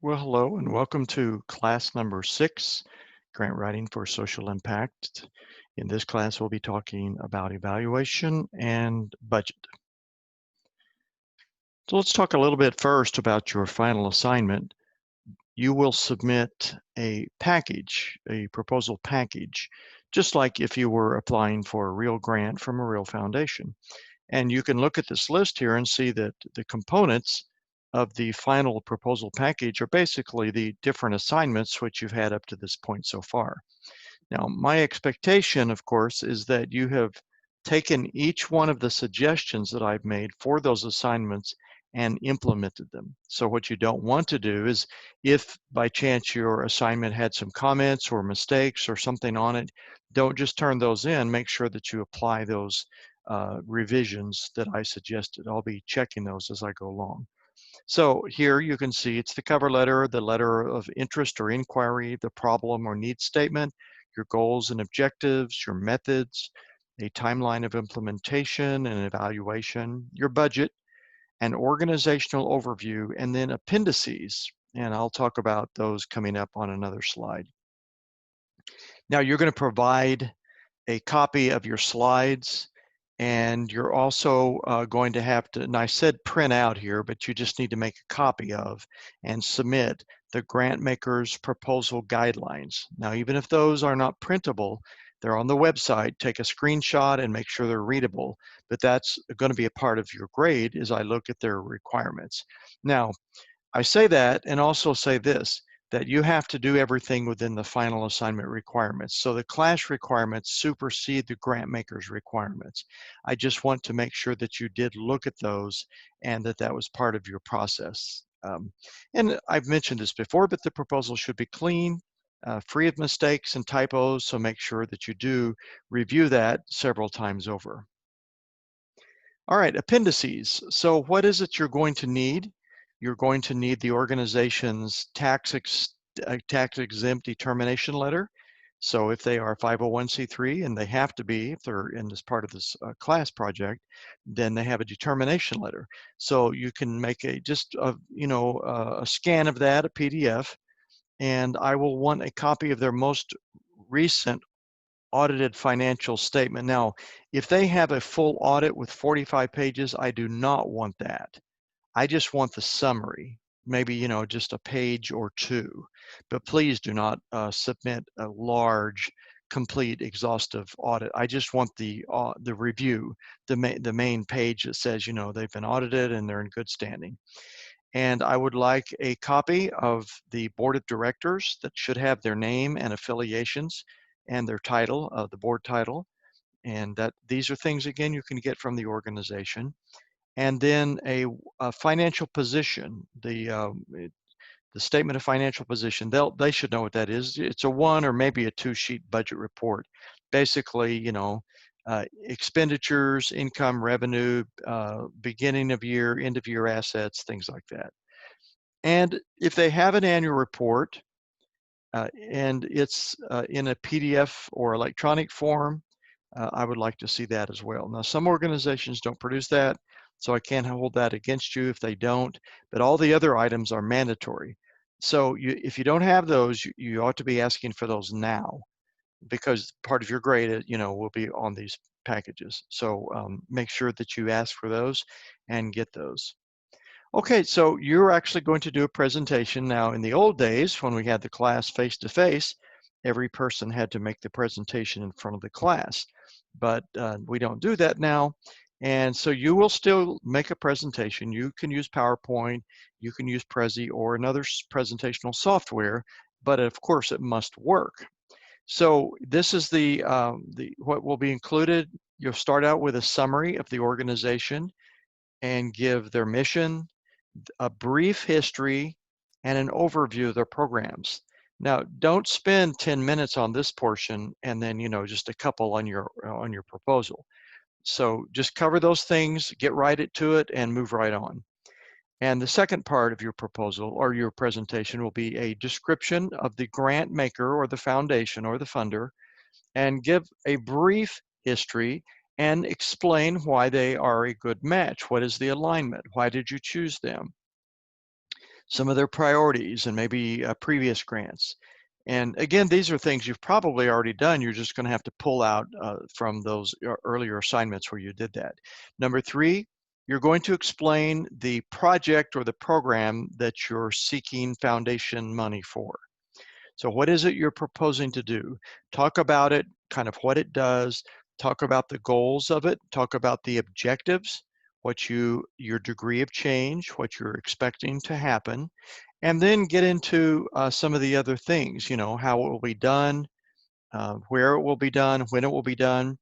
Well, hello and welcome to class number 6, Grant Writing for Social Impact. In this class, we'll be talking about evaluation and budget. So let's talk a little bit first about your final assignment. You will submit a package, a proposal package, just like if you were applying for a real grant from a real foundation. And you can look at this list here and see that the components of the final proposal package are basically the different assignments which you've had up to this point so far. Now, my expectation, of course, is that you have taken each one of the suggestions that I've made for those assignments and implemented them. So what you don't want to do is, if by chance your assignment had some comments or mistakes or something on it, don't just turn those in. Make sure that you apply those revisions that I suggested. I'll be checking those as I go along. So here you can see it's the cover letter, the letter of interest or inquiry, the problem or need statement, your goals and objectives, your methods, a timeline of implementation and evaluation, your budget, an organizational overview, and then appendices. And I'll talk about those coming up on another slide. Now you're going to provide a copy of your slides, and you're also going to have to, and I said print out here, but you just need to make a copy of and submit the grant maker's proposal guidelines. Now, even if those are not printable, they're on the website. Take a screenshot and make sure they're readable, but that's going to be a part of your grade as I look at their requirements. Now, I say that and also say this, that you have to do everything within the final assignment requirements. So the class requirements supersede the grant maker's requirements. I just want to make sure that you did look at those and that that was part of your process. And I've mentioned this before, but the proposal should be clean, free of mistakes and typos, so make sure that you do review that several times over. All right, appendices. So what is it you're going to need? You're going to need the organization's tax exempt determination letter. So if they are 501c3, and they have to be if they're in this part of this class project, then they have a determination letter. So you can make a a scan of that, a PDF, and I will want a copy of their most recent audited financial statement. Now, if they have a full audit with 45 pages, I do not want that. I just want the summary, maybe, just a page or two. But please do not submit a large, complete, exhaustive audit. I just want the review, the main page that says, they've been audited and they're in good standing. And I would like a copy of the board of directors that should have their name and affiliations and their title, the board title. And that these are things, again, you can get from the organization. And then a financial position, the statement of financial position, they should know what that is. It's a 1 or maybe a 2-sheet budget report. Basically, expenditures, income, revenue, beginning of year, end of year assets, things like that. And if they have an annual report and it's in a PDF or electronic form, I would like to see that as well. Now, some organizations don't produce that, so I can't hold that against you if they don't, but all the other items are mandatory. So if you don't have those, you ought to be asking for those now, because part of your grade, will be on these packages. So make sure that you ask for those and get those. Okay, so you're actually going to do a presentation. Now, in the old days, when we had the class face-to-face, every person had to make the presentation in front of the class. But we don't do that now. And so you will still make a presentation. You can use PowerPoint, you can use Prezi or another presentational software, but of course it must work. So this is what will be included. You'll start out with a summary of the organization and give their mission, a brief history, and an overview of their programs. Now, don't spend 10 minutes on this portion and then, just a couple on your proposal. So just cover those things, get right to it, and move right on. And the second part of your proposal or your presentation will be a description of the grant maker or the foundation or the funder, and give a brief history and explain why they are a good match. What is the alignment? Why did you choose them? some of their priorities, and maybe previous grants. And again, these are things you've probably already done. You're just going to have to pull out from those earlier assignments where you did that. Number 3, you're going to explain the project or the program that you're seeking foundation money for. So what is it you're proposing to do? Talk about it, kind of what it does, talk about the goals of it, talk about the objectives, your degree of change, what you're expecting to happen, and then get into some of the other things, how it will be done, where it will be done, when it will be done.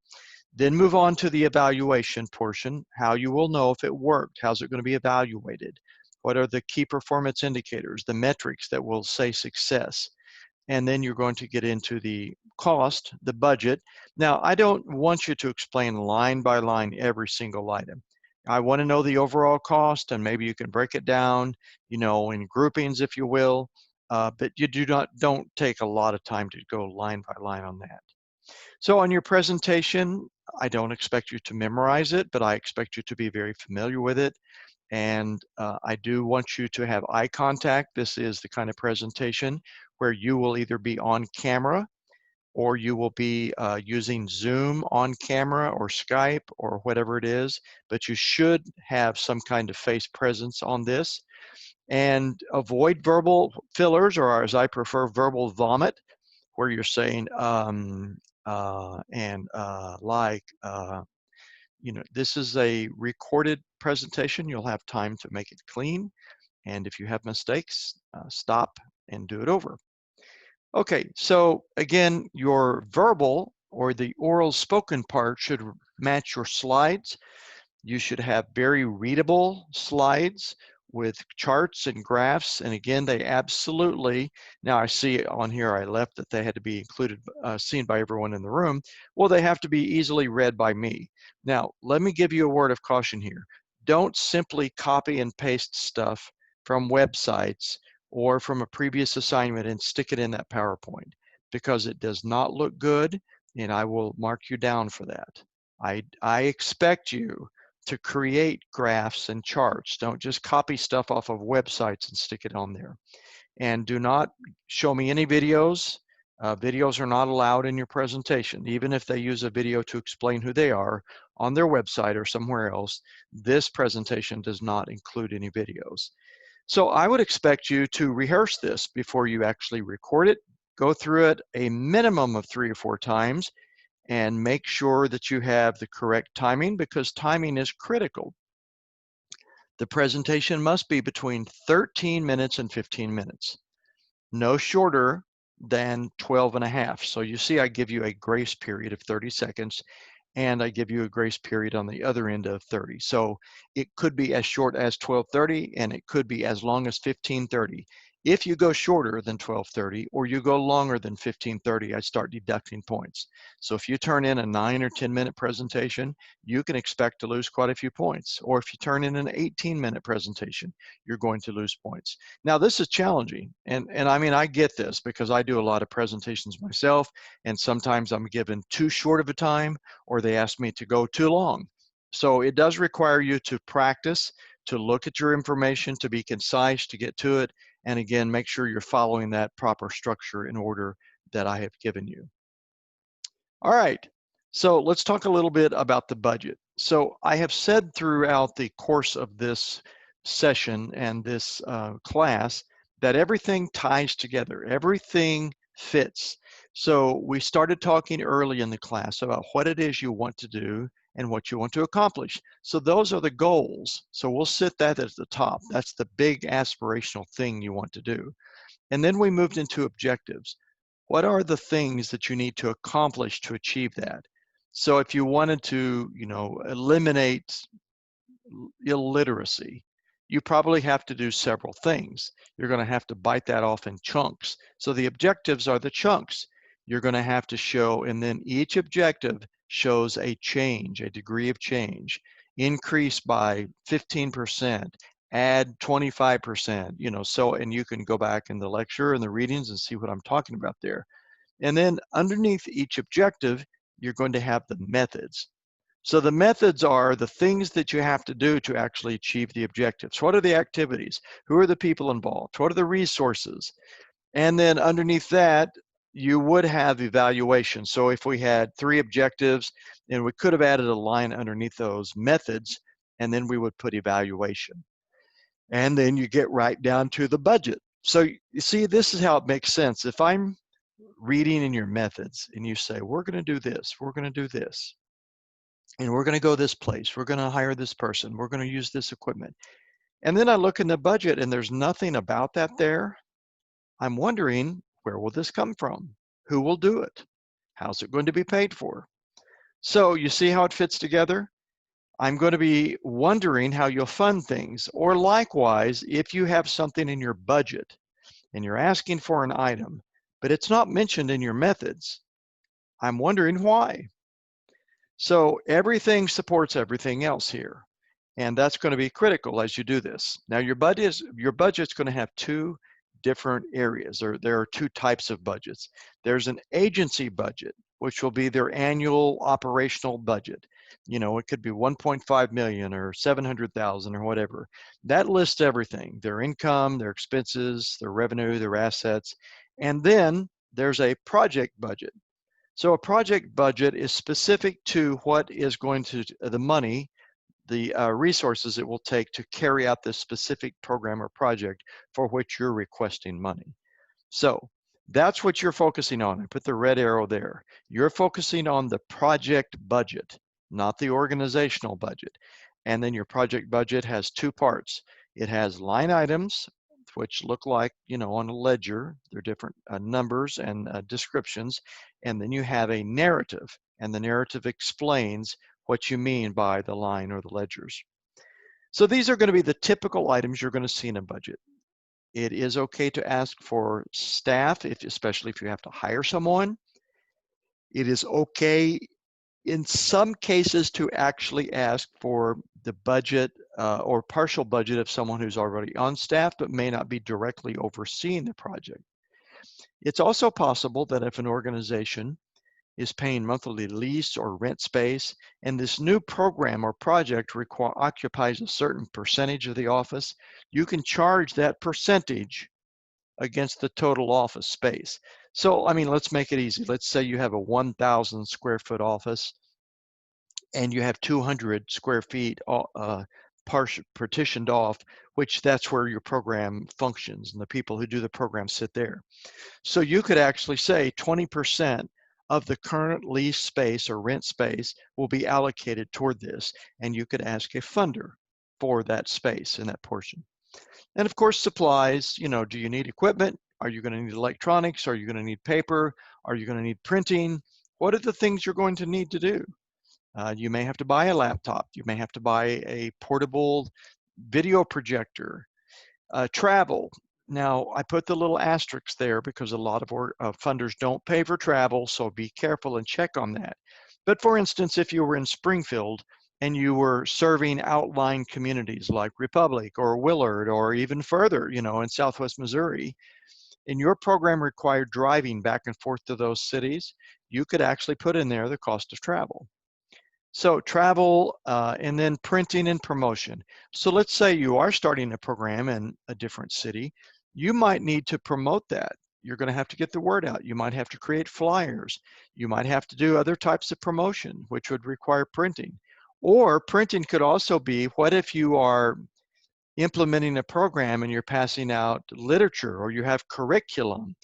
Then move on to the evaluation portion, how you will know if it worked, how's it going to be evaluated, what are the key performance indicators, the metrics that will say success. And then you're going to get into the cost, the budget. Now, I don't want you to explain line by line every single item. I want to know the overall cost, and maybe you can break it down, in groupings, if you will. But you don't take a lot of time to go line by line on that. So on your presentation, I don't expect you to memorize it, but I expect you to be very familiar with it. And I do want you to have eye contact. This is the kind of presentation where you will either be on camera or you will be using Zoom on camera or Skype or whatever it is, but you should have some kind of face presence on this. And avoid verbal fillers, or as I prefer, verbal vomit, where you're saying this is a recorded presentation. You'll have time to make it clean. And if you have mistakes, stop and do it over. Okay, so again, your verbal or the oral spoken part should match your slides. You should have very readable slides with charts and graphs. And again, they absolutely, now I see on here I left that they had to be included, seen by everyone in the room. Well, they have to be easily read by me. Now, let me give you a word of caution here. Don't simply copy and paste stuff from websites or from a previous assignment and stick it in that PowerPoint, because it does not look good, and I will mark you down for that. I expect you to create graphs and charts. Don't just copy stuff off of websites and stick it on there. And do not show me any videos. Videos are not allowed in your presentation. Even if they use a video to explain who they are on their website or somewhere else, this presentation does not include any videos. So I would expect you to rehearse this before you actually record it. Go through it a minimum of 3 or 4 times and make sure that you have the correct timing, because timing is critical. The presentation must be between 13 minutes and 15 minutes, no shorter than 12 and a half. So you see, I give you a grace period of 30 seconds, and I give you a grace period on the other end of 30. So it could be as short as 12:30, and it could be as long as 15:30. If you go shorter than 12:30 or you go longer than 15:30, I start deducting points. So if you turn in a 9 or 10-minute presentation, you can expect to lose quite a few points. Or if you turn in an 18-minute presentation, you're going to lose points. Now, this is challenging. And I mean, I get this because I do a lot of presentations myself, and sometimes I'm given too short of a time, or they ask me to go too long. So it does require you to practice, to look at your information, to be concise, to get to it. And again, make sure you're following that proper structure in order that I have given you. All right, so let's talk a little bit about the budget. So I have said throughout the course of this session and this class that everything ties together, everything fits. So we started talking early in the class about what it is you want to do and what you want to accomplish. So those are the goals. So we'll set that at the top. That's the big aspirational thing you want to do. And then we moved into objectives. What are the things that you need to accomplish to achieve that? So if you wanted to, eliminate illiteracy, you probably have to do several things. You're going to have to bite that off in chunks. So the objectives are the chunks. You're going to have to show, and then each objective shows a change, a degree of change. Increase by 15%, add 25%, so, and you can go back in the lecture and the readings and see what I'm talking about there. And then underneath each objective, you're going to have the methods. So the methods are the things that you have to do to actually achieve the objectives. What are the activities? Who are the people involved? What are the resources? And then underneath that, you would have evaluation. So if we had 3 objectives, and we could have added a line underneath those methods, and then we would put evaluation. And then you get right down to the budget. So you see, this is how it makes sense. If I'm reading in your methods and you say, we're going to do this, we're going to do this, and we're going to go this place, we're going to hire this person, we're going to use this equipment. And then I look in the budget and there's nothing about that there. I'm wondering, where will this come from? Who will do it? How's it going to be paid for? So you see how it fits together? I'm going to be wondering how you'll fund things. Or likewise, if you have something in your budget and you're asking for an item, but it's not mentioned in your methods, I'm wondering why. So everything supports everything else here. And that's going to be critical as you do this. Now your budget's going to have 2 different areas, or there are 2 types of budgets. There's an agency budget, which will be their annual operational budget. You know, it could be 1.5 million or 700,000 or whatever. That lists everything, their income, their expenses, their revenue, their assets. And then there's a project budget. So a project budget is specific to what is going to, the money, the resources it will take to carry out this specific program or project for which you're requesting money. So that's what you're focusing on. I put the red arrow there. You're focusing on the project budget, not the organizational budget. And then your project budget has 2 parts. It has line items, which look like, you know, on a ledger. They're different numbers and descriptions. And then you have a narrative, and the narrative explains what you mean by the line or the ledgers. So these are going to be the typical items you're going to see in a budget. It is okay to ask for staff, especially if you have to hire someone. It is okay in some cases to actually ask for the budget or partial budget of someone who's already on staff but may not be directly overseeing the project. It's also possible that if an organization is paying monthly lease or rent space, and this new program or project occupies a certain percentage of the office, you can charge that percentage against the total office space. So, I mean, let's make it easy. Let's say you have a 1,000 square foot office and you have 200 square feet partitioned off, which that's where your program functions and the people who do the program sit there. So you could actually say 20% of the current lease space or rent space will be allocated toward this, and you could ask a funder for that space in that portion. And of course, supplies, you know, do you need equipment? Are you going to need electronics? Are you going to need paper? Are you going to need printing? What are the things you're going to need to do? You may have to buy a laptop. You may have to buy a portable video projector. Travel. Now, I put the little asterisks there because a lot of funders don't pay for travel, so be careful and check on that. But for instance, if you were in Springfield and you were serving outlying communities like Republic or Willard or even further, you know, in Southwest Missouri, and your program required driving back and forth to those cities, you could actually put in there the cost of travel. So travel and then printing and promotion. So let's say you are starting a program in a different city. You might need to promote that. You're going to have to get the word out. You might have to create flyers. You might have to do other types of promotion, which would require printing. Or printing could also be, what if you are implementing a program and you're passing out literature or you have curriculum,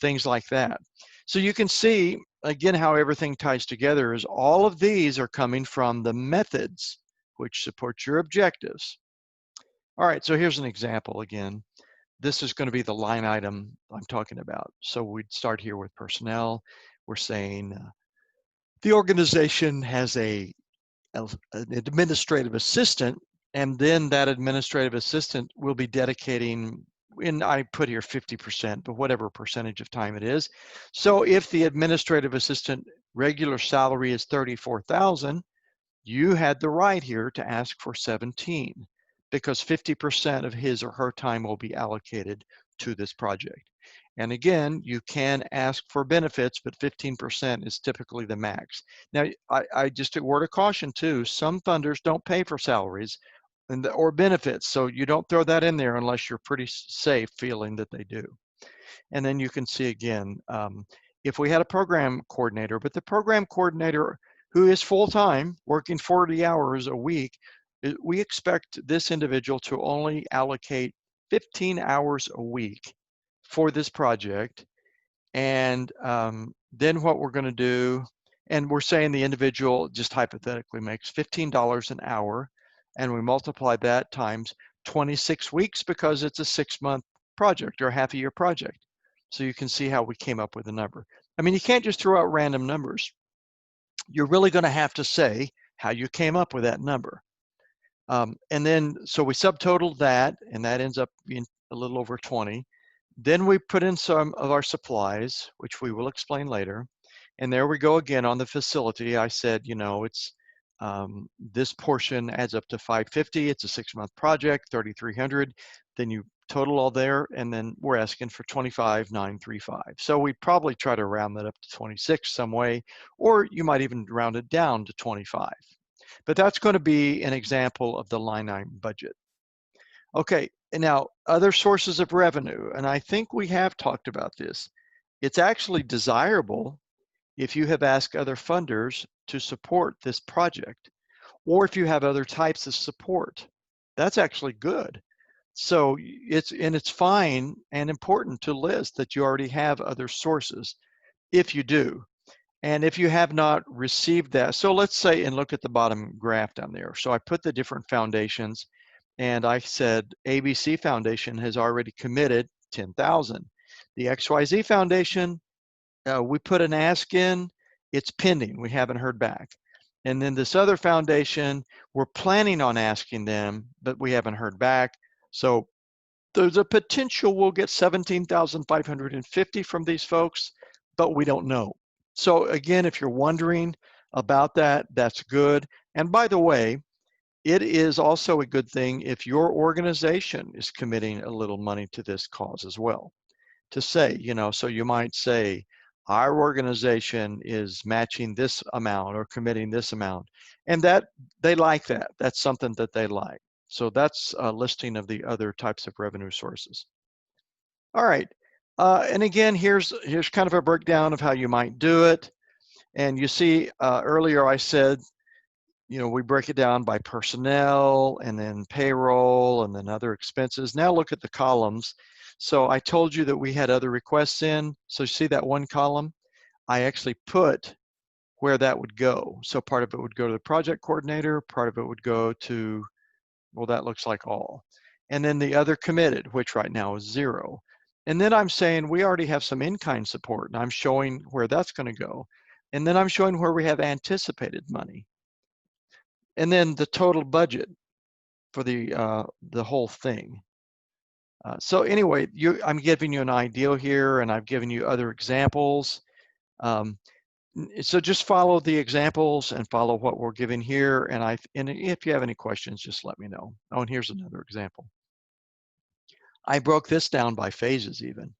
things like that. So you can see, again, how everything ties together is all of these are coming from the methods which support your objectives. All right, so here's an example again. This is going to be the line item I'm talking about. So we'd start here with personnel. We're saying the organization has an administrative assistant, and then that administrative assistant will be dedicating, and I put here 50%, but whatever percentage of time it is. So if the administrative assistant regular salary is $34,000, you had the right here to ask for 17, because 50% of his or her time will be allocated to this project. And again, you can ask for benefits, but 15% is typically the max. Now, I just a word of caution too, some funders don't pay for salaries or benefits, so you don't throw that in there unless you're pretty safe feeling that they do. And then you can see again, if we had a program coordinator, but the program coordinator who is full-time, working 40 hours a week, we expect this individual to only allocate 15 hours a week for this project. And then what we're going to do, and we're saying the individual just hypothetically makes $15 an hour, and we multiply that times 26 weeks because it's a 6-month project or a half-a-year project. So you can see how we came up with a number. I mean, you can't just throw out random numbers. You're really going to have to say how you came up with that number. And then, so we subtotaled that, and that ends up being a little over 20. Then we put in some of our supplies, which we will explain later. And there we go again on the facility. I said, you know, it's this portion adds up to 550. It's a 6-month project, 3,300. Then you total all there, and then we're asking for 25,935. So we probably try to round that up to 26 some way, or you might even round it down to 25. But that's going to be an example of the line item budget. Okay, and now other sources of revenue, and I think we have talked about this. It's actually desirable if you have asked other funders to support this project, or if you have other types of support. That's actually good. So it's fine and important to list that you already have other sources, if you do. And if you have not received that, so let's say, and look at the bottom graph down there. So I put the different foundations, and I said ABC Foundation has already committed 10,000. The XYZ Foundation, we put an ask in, it's pending, we haven't heard back. And then this other foundation, we're planning on asking them, but we haven't heard back. So there's a potential we'll get 17,550 from these folks, but we don't know. So again, if you're wondering about that, that's good. And by the way, it is also a good thing if your organization is committing a little money to this cause as well. To say, you know, so you might say, our organization is matching this amount or committing this amount. And that they like that. That's something that they like. So that's a listing of the other types of revenue sources. All right. And again, here's kind of a breakdown of how you might do it. And you see earlier I said, you know, we break it down by personnel and then payroll and then other expenses. Now look at the columns. So I told you that we had other requests in. So you see that one column? I actually put where that would go. So part of it would go to the project coordinator, part of it would go to, well, that looks like all. And then the other committed, which right now is 0. And then I'm saying we already have some in-kind support, and I'm showing where that's going to go. And then I'm showing where we have anticipated money. And then the total budget for the whole thing. So anyway, I'm giving you an idea here, and I've given you other examples. So just follow the examples and follow what we're giving here. And if you have any questions, just let me know. Oh, and here's another example. I broke this down by phases even.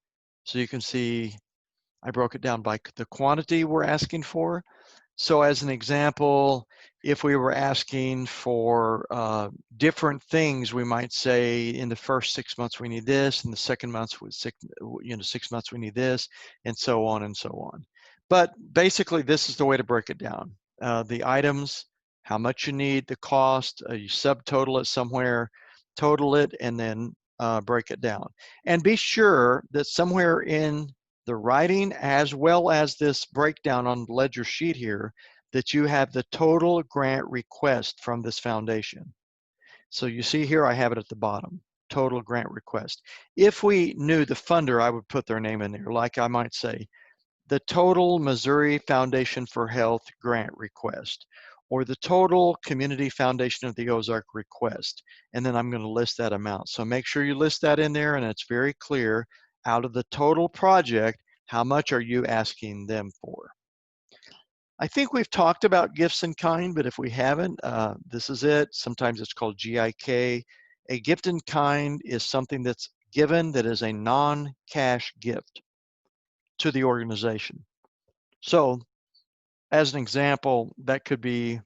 So you can see I broke it down by the quantity we're asking for. So as an example, if we were asking for different things, we might say in the first 6 months we need this, in the second months, 6 months we need this, and so on and so on. But basically, this is the way to break it down. The items, how much you need, the cost, you subtotal it somewhere, total it, and then break it down. And be sure that somewhere in the writing as well as this breakdown on the ledger sheet here, that you have the total grant request from this foundation. So you see here, I have it at the bottom, total grant request. If we knew the funder, I would put their name in there. Like I might say, the total Missouri Foundation for Health grant request, or the total Community Foundation of the Ozark request. And then I'm going to list that amount. So make sure you list that in there, and it's very clear. Out of the total project, how much are you asking them for? I think we've talked about gifts in kind, but if we haven't, this is it. Sometimes it's called GIK. A gift in kind is something that's given that is a non-cash gift to the organization. So, as an example, that could be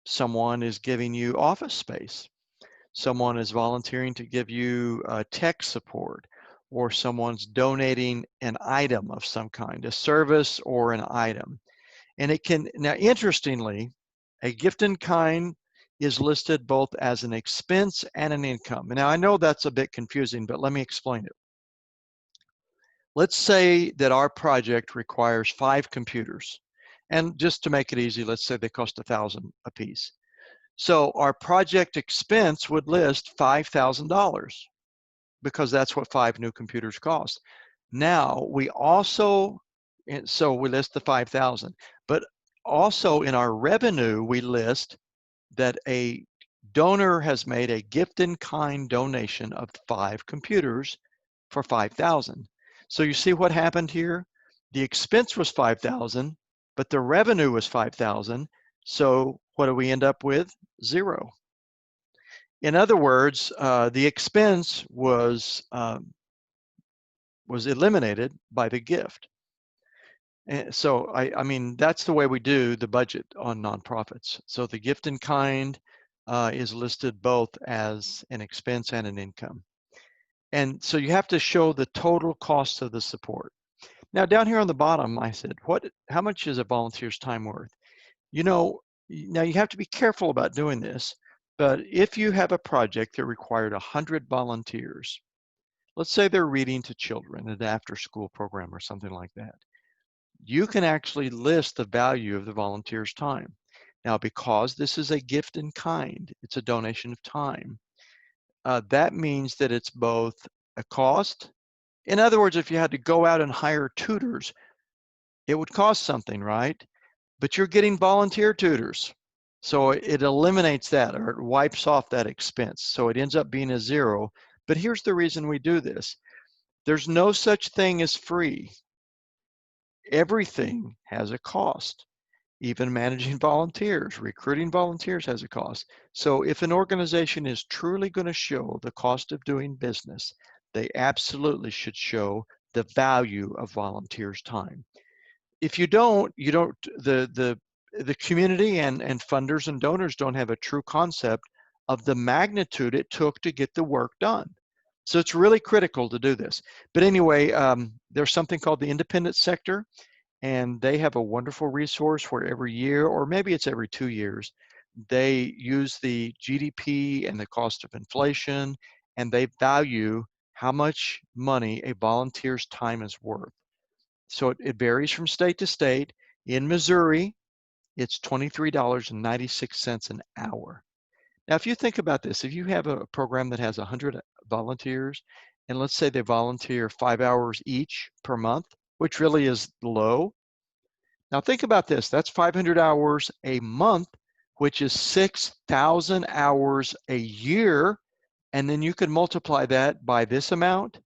someone is giving you office space. Someone is volunteering to give you tech support, or someone's donating an item of some kind, a service or an item. And it can, now interestingly, a gift in kind is listed both as an expense and an income. Now I know that's a bit confusing, but let me explain it. Let's say that our project requires 5 computers. And just to make it easy, let's say they cost $1,000 a piece. So our project expense would list $5,000 because that's what 5 new computers cost. Now we also, so we list the 5,000, but also in our revenue, we list that a donor has made a gift in kind donation of 5 computers for 5,000. So you see what happened here? The expense was 5,000, but the revenue was 5,000. So what do we end up with? 0. In other words, the expense was eliminated by the gift. And so I mean, that's the way we do the budget on nonprofits. So the gift in kind is listed both as an expense and an income. And so you have to show the total cost of the support. Now down here on the bottom, I said, how much is a volunteer's time worth? You know, now you have to be careful about doing this, but if you have a project that required 100 volunteers, let's say they're reading to children, an after-school program or something like that, you can actually list the value of the volunteer's time. Now, because this is a gift in kind, it's a donation of time, that means that it's both a cost. In other words, if you had to go out and hire tutors, it would cost something, right? But you're getting volunteer tutors. So it eliminates that, or it wipes off that expense. So it ends up being a 0. But here's the reason we do this. There's no such thing as free. Everything has a cost. Even managing volunteers, recruiting volunteers has a cost. So if an organization is truly going to show the cost of doing business, they absolutely should show the value of volunteers' time. If you don't, the community and funders and donors don't have a true concept of the magnitude it took to get the work done. So it's really critical to do this. But anyway, there's something called the independent sector, and they have a wonderful resource where every year, or maybe it's every 2 years, they use the GDP and the cost of inflation, and they value how much money a volunteer's time is worth. So it varies from state to state. In Missouri, it's $23.96 an hour. Now, if you think about this, if you have a program that has 100 volunteers, and let's say they volunteer 5 hours each per month, which really is low. Now think about this, that's 500 hours a month, which is 6,000 hours a year, and then you can multiply that by this amount.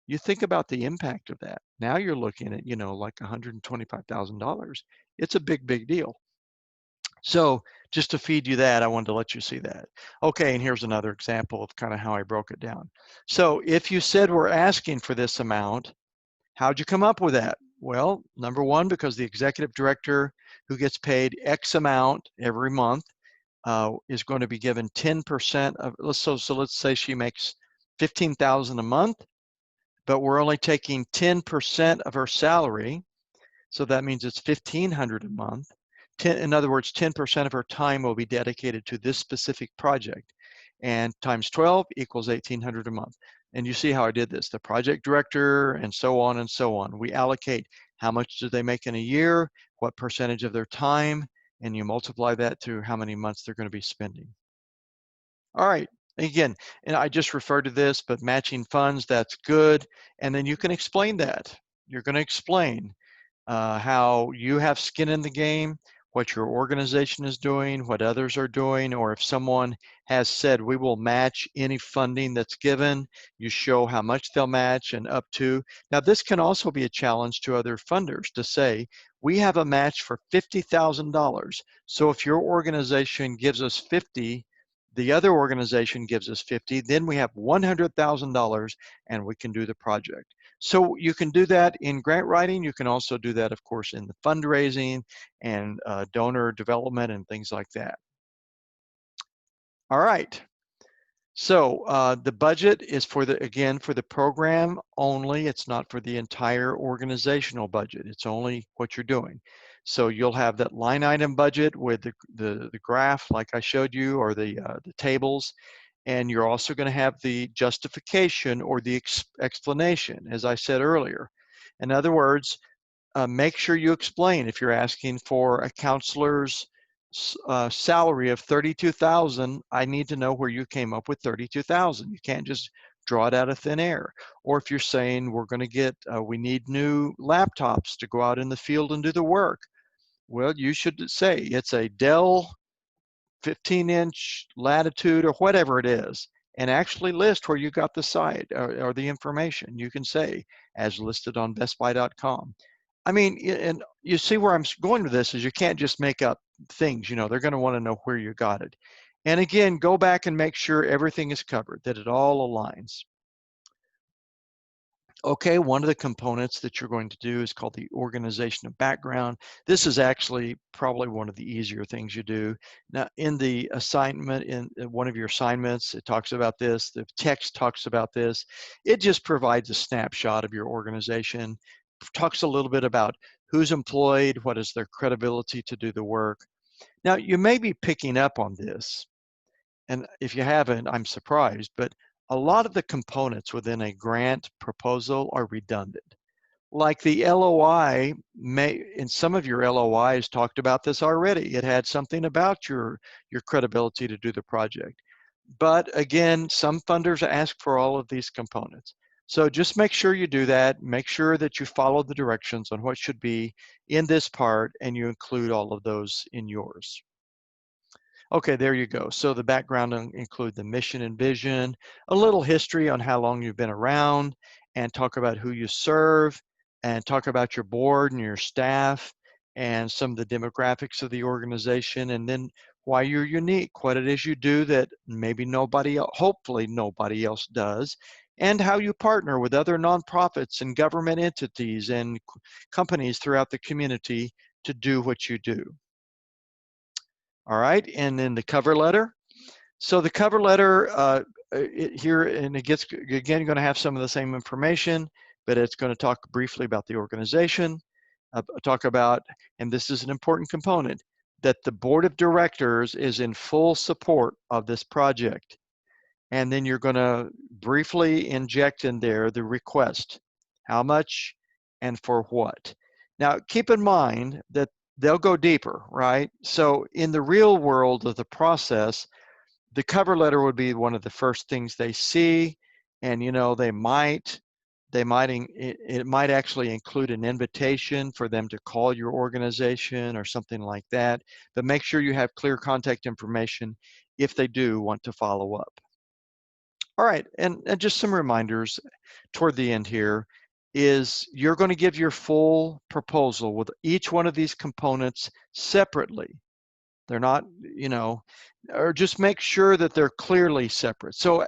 You think about the impact of that. Now you're looking at, like $125,000. It's a big, big deal. So just to feed you that, I wanted to let you see that. Okay, and here's another example of kind of how I broke it down. So if you said we're asking for this amount, how'd you come up with that? Well, number one, because the executive director who gets paid X amount every month is going to be given 10% of, so let's say she makes $15,000 a month, but we're only taking 10% of her salary. So that means it's $1,500 a month. In other words, 10% of her time will be dedicated to this specific project, and times 12 equals $1,800 a month. And you see how I did this, the project director and so on and so on. We allocate how much do they make in a year, what percentage of their time, and you multiply that to how many months they're going to be spending. All right, again, and I just referred to this, but matching funds, that's good. And then you can explain that. You're going to explain how you have skin in the game, what your organization is doing, what others are doing, or if someone has said we will match any funding that's given, you show how much they'll match and up to. Now this can also be a challenge to other funders to say, we have a match for $50,000. So if your organization gives us 50, The other organization gives us 50, then we have $100,000 and we can do the project. So you can do that in grant writing. You can also do that, of course, in the fundraising and donor development and things like that. All right. So the budget is for for the program only. It's not for the entire organizational budget. It's only what you're doing. So you'll have that line item budget with the graph like I showed you, or the tables. And you're also going to have the justification or the explanation, as I said earlier. In other words, make sure you explain if you're asking for a counselor's salary of 32,000. I need to know where you came up with 32,000. You can't just draw it out of thin air. Or if you're saying we're going to get, we need new laptops to go out in the field and do the work. Well, you should say it's a Dell 15-inch Latitude or whatever it is, and actually list where you got the site or the information. You can say, as listed on bestbuy.com. I mean, and you see where I'm going with this is you can't just make up things. They're going to want to know where you got it. And again, go back and make sure everything is covered, that it all aligns. Okay, one of the components that you're going to do is called the organization of background. This is actually probably one of the easier things you do. Now, in the assignment, in one of your assignments, it talks about this. The text talks about this. It just provides a snapshot of your organization, talks a little bit about who's employed, what is their credibility to do the work. Now, you may be picking up on this, and if you haven't, I'm surprised, but a lot of the components within a grant proposal are redundant. Like the LOI, in some of your LOIs talked about this already. It had something about your credibility to do the project. But again, some funders ask for all of these components. So just make sure you do that. Make sure that you follow the directions on what should be in this part, and you include all of those in yours. Okay, there you go. So the background include the mission and vision, a little history on how long you've been around, and talk about who you serve, and talk about your board and your staff, and some of the demographics of the organization, and then why you're unique, what it is you do that maybe nobody else, hopefully nobody else does, and how you partner with other nonprofits and government entities and companies throughout the community to do what you do. All right, and then the cover letter. So the cover letter here, and it gets, again, going to have some of the same information, but it's going to talk briefly about the organization, talk about, and this is an important component, that the board of directors is in full support of this project. And then you're going to briefly inject in there the request, how much and for what. Now, keep in mind that they'll go deeper, right? So in the real world of the process, the cover letter would be one of the first things they see, and it might actually include an invitation for them to call your organization or something like that. But make sure you have clear contact information if they do want to follow up. All right, and just some reminders toward the end here is you're going to give your full proposal with each one of these components separately. They're not, or just make sure that they're clearly separate. So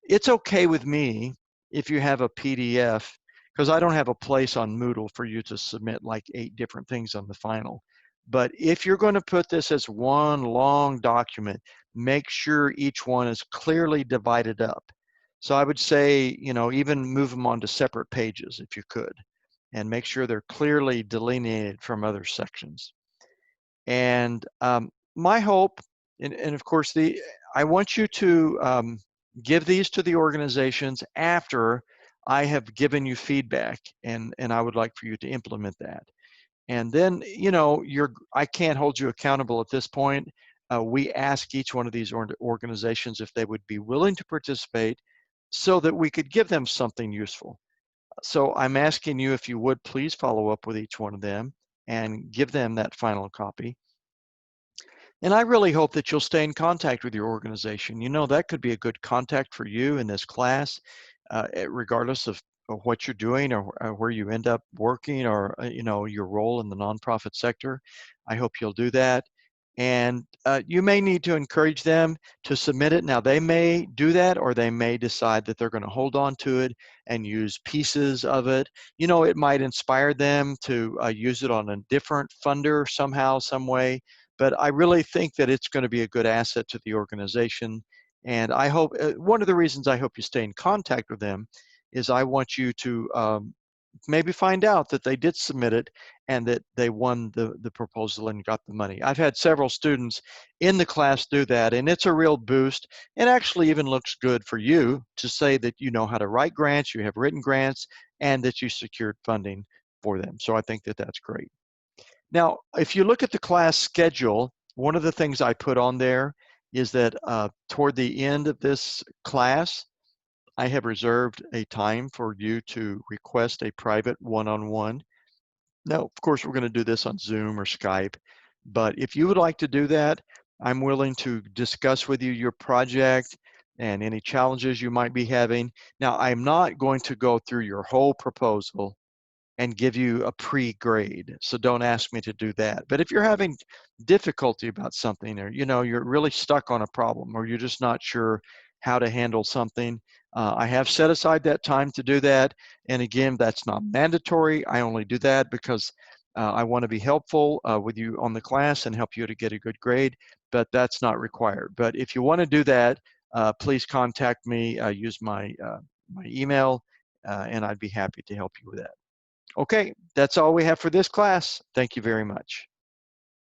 it's okay with me if you have a PDF, because I don't have a place on Moodle for you to submit like 8 different things on the final. But if you're going to put this as one long document, make sure each one is clearly divided up. So I would say, even move them onto separate pages if you could, and make sure they're clearly delineated from other sections. And my hope, and of course, I want you to give these to the organizations after I have given you feedback, and I would like for you to implement that. And then, I can't hold you accountable at this point. We ask each one of these organizations if they would be willing to participate so that we could give them something useful. So I'm asking you if you would please follow up with each one of them and give them that final copy. And I really hope that you'll stay in contact with your organization. That could be a good contact for you in this class, regardless of what you're doing or where you end up working, or your role in the nonprofit sector. I hope you'll do that. And you may need to encourage them to submit it. Now, they may do that, or they may decide that they're going to hold on to it and use pieces of it. You know, it might inspire them to use it on a different funder somehow, some way. But I really think that it's going to be a good asset to the organization. And I hope, one of the reasons I hope you stay in contact with them is I want you to maybe find out that they did submit it and that they won the proposal and got the money. I've had several students in the class do that, and it's a real boost. It actually even looks good for you to say that you know how to write grants, you have written grants, and that you secured funding for them. So I think that that's great. Now, if you look at the class schedule, one of the things I put on there is that toward the end of this class, I have reserved a time for you to request a private one-on-one. Now, of course, we're going to do this on Zoom or Skype, but if you would like to do that, I'm willing to discuss with you your project and any challenges you might be having. Now, I'm not going to go through your whole proposal and give you a pre-grade, so don't ask me to do that. But if you're having difficulty about something, or you're really stuck on a problem, or you're just not sure how to handle something, I have set aside that time to do that. And again, that's not mandatory. I only do that because I want to be helpful with you on the class and help you to get a good grade, but that's not required. But if you want to do that, please contact me, use my email, and I'd be happy to help you with that. Okay, that's all we have for this class. Thank you very much.